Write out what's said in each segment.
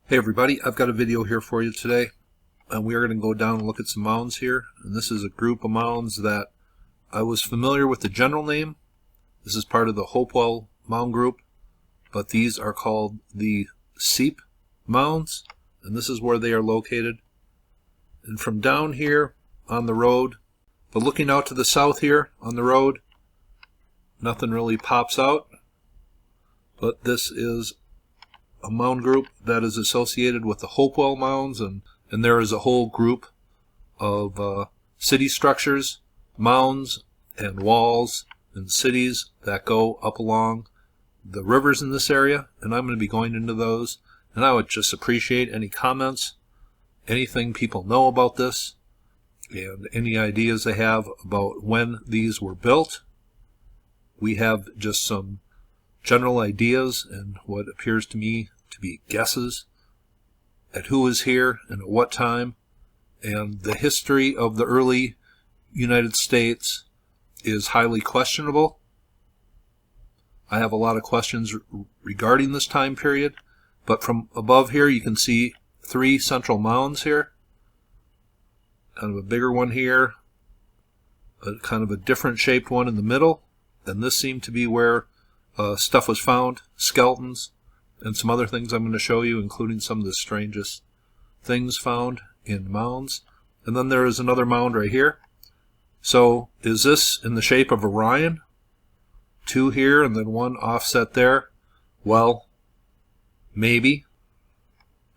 Hey everybody, I've got a video here for you today, and we are going to go down and look at some mounds here. And this is a group of mounds that I was familiar with the general name. This is part of the Hopewell Mound group, but these are called the Seip Mounds, and this is where they are located. And from down here on the road, but looking out to the south here on the road, nothing really pops out, but this is a mound group that is associated with the Hopewell Mounds, and there is a whole group of city structures, mounds and walls and cities that go up along the rivers in this area, and I'm going to be going into those. And I would just appreciate any comments, anything people know about this, and any ideas they have about when these were built. We have just some general ideas and what appears to me to be guesses at who is here and at what time. And the history of the early United States is highly questionable. I have a lot of questions regarding this time period, but from above here you can see three central mounds here. Kind of a bigger one here, kind of a different shaped one in the middle, and this seemed to be where stuff was found, skeletons, and some other things I'm going to show you, including some of the strangest things found in mounds. And then there is another mound right here. So is this in the shape of Orion? Two here and then one offset there? Well, maybe.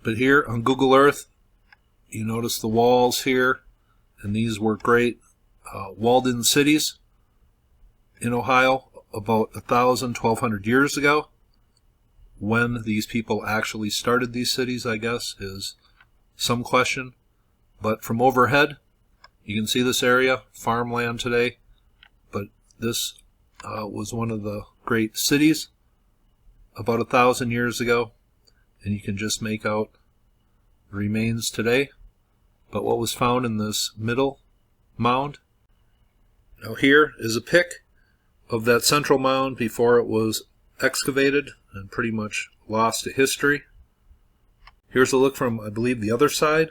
But here on Google Earth, you notice the walls here, and these were great walled-in cities in Ohio about 1,000, 1,200 years ago. When these people actually started these cities, I guess, is some question. But from overhead, you can see this area, farmland today, but this was one of the great cities about 1,000 years ago, and you can just make out remains today. But what was found in this middle mound? Now here is a pic of that central mound before it was excavated and pretty much lost to history. Here's a look from, I believe, the other side,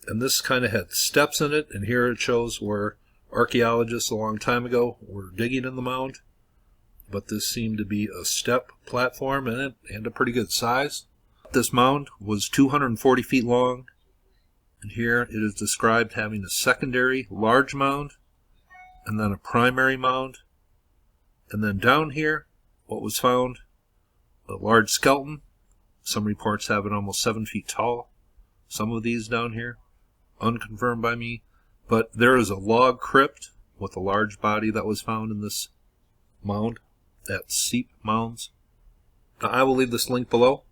and this kind of had steps in it, and here it shows where archaeologists a long time ago were digging in the mound, but this seemed to be a step platform in it, and a pretty good size. This mound was 240 feet long, and here it is described having a secondary large mound, and then a primary mound, and then down here what was found, a large skeleton. Some reports have it almost 7 feet tall. Some of these down here, unconfirmed by me. But there is a log crypt with a large body that was found in this mound at Seep Mounds. Now, I will leave this link below.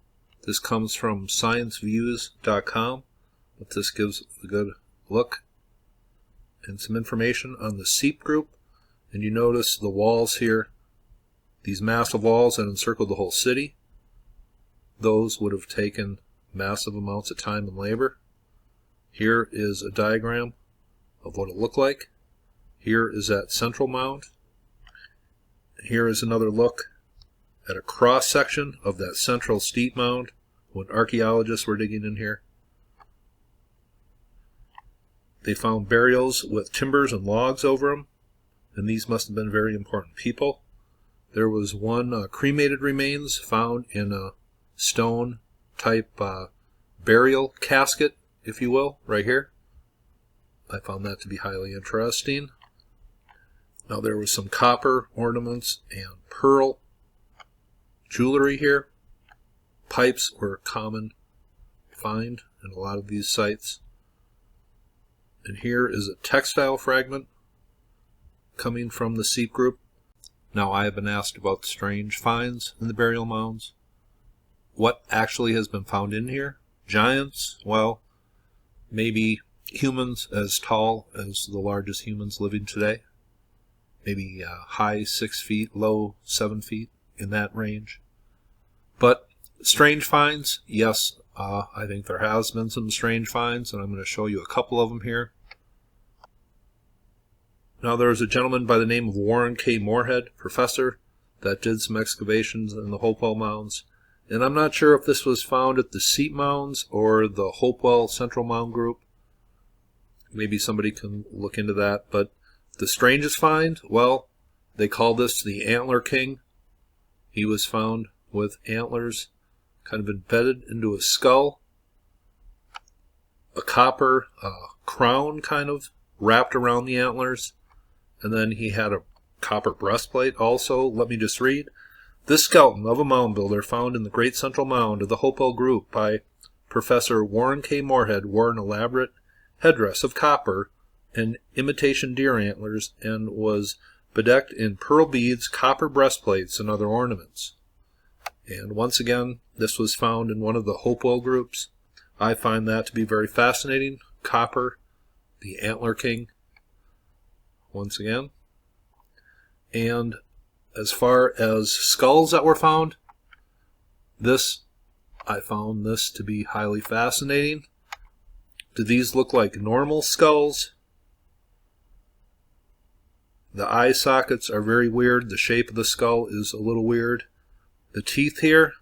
This comes from scienceviews.com, but this gives a good look and some information on the Seep group. And you notice the walls here, these massive walls that encircled the whole city. Those would have taken massive amounts of time and labor. Here is a diagram of what it looked like. Here is that central mound. Here is another look at a cross section of that central steep mound when archaeologists were digging in here. They found burials with timbers and logs over them, and these must have been very important people. There was one cremated remains found in a stone type burial casket, if you will, right here. I found that to be highly interesting. Now there was some copper ornaments and pearl jewelry here. Pipes were a common find in a lot of these sites. And here is a textile fragment coming from the Seep group. Now, I have been asked about strange finds in the burial mounds. What actually has been found in here? Giants? Well, maybe humans as tall as the largest humans living today. Maybe high 6 feet, low 7 feet, in that range. But strange finds? Yes, I think there has been some strange finds, and I'm going to show you a couple of them here. Now, there was a gentleman by the name of Warren K. Moorhead, professor, that did some excavations in the Hopewell Mounds, And I'm not sure if this was found at the Seep Mounds or the Hopewell Central Mound Group. Maybe somebody can look into that. But the strangest find, well, they call this the Antler King. He was found with antlers kind of embedded into his skull. A copper crown kind of wrapped around the antlers. And then he had a copper breastplate also. Let me just read. This skeleton of a mound builder found in the Great Central Mound of the Hopewell Group by Professor Warren K. Moorhead wore an elaborate headdress of copper and imitation deer antlers and was bedecked in pearl beads, copper breastplates, and other ornaments. And once again, this was found in one of the Hopewell groups. I find that to be very fascinating. Copper, the Antler King, once again. And as far as skulls that were found, I found this to be highly fascinating. Do these look like normal skulls? The eye sockets are very weird. The shape of the skull is a little weird. The teeth here,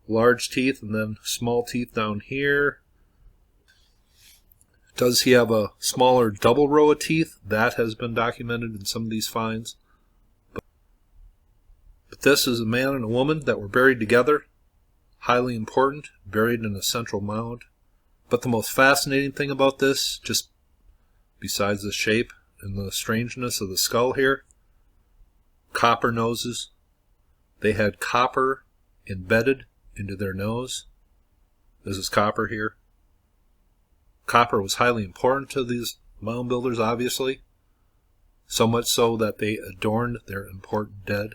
large teeth and then small teeth down here. Does he have a smaller double row of teeth? That has been documented in some of these finds. But this is a man and a woman that were buried together. Highly important, buried in a central mound. But the most fascinating thing about this, just besides the shape and the strangeness of the skull here, copper noses. They had copper embedded into their nose. This is copper here. Copper was highly important to these mound builders, obviously. So much so that they adorned their important dead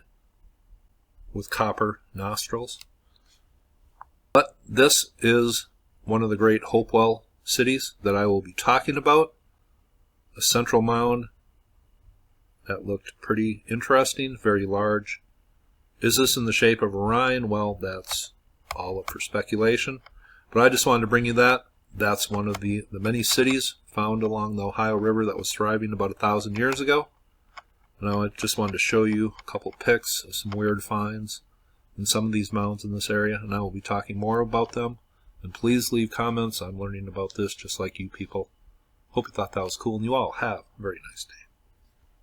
with copper nostrils. But this is one of the great Hopewell cities that I will be talking about. A central mound that looked pretty interesting, very large. Is this in the shape of Orion? Well, that's all up for speculation. But I just wanted to bring you that. That's one of the many cities found along the Ohio River that was thriving about 1,000 years ago. And I just wanted to show you a couple pics of some weird finds in some of these mounds in this area, and I will be talking more about them. And please leave comments. I'm learning about this just like you people. Hope you thought that was cool, and you all have a very nice day.